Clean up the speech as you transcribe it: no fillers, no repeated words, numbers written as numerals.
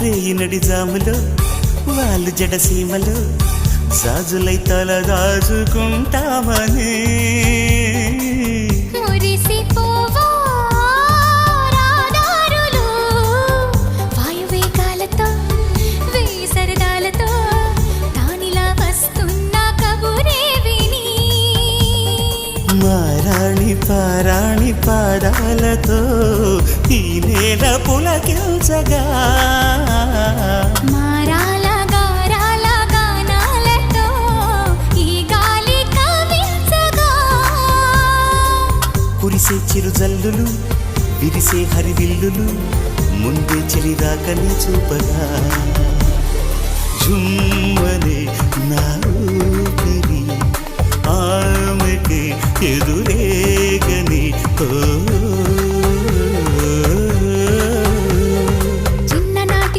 రేయి నడి జాములో వాళ్ళు జడసీమలో జాజులై తల దాచుకుంటామని మారాణి పారాణి పాదాలతో ఈ నేల పులకించగా మారాల గారాల గానాలతో ఈ గాలి కవించగా కురిసే చిరుజల్లులు విరిసే హరివిల్లులు ముందే చెలిరాకని చూపగా జుమ్మనే నా ఊపిరి ఆమెకి ఎదురేగని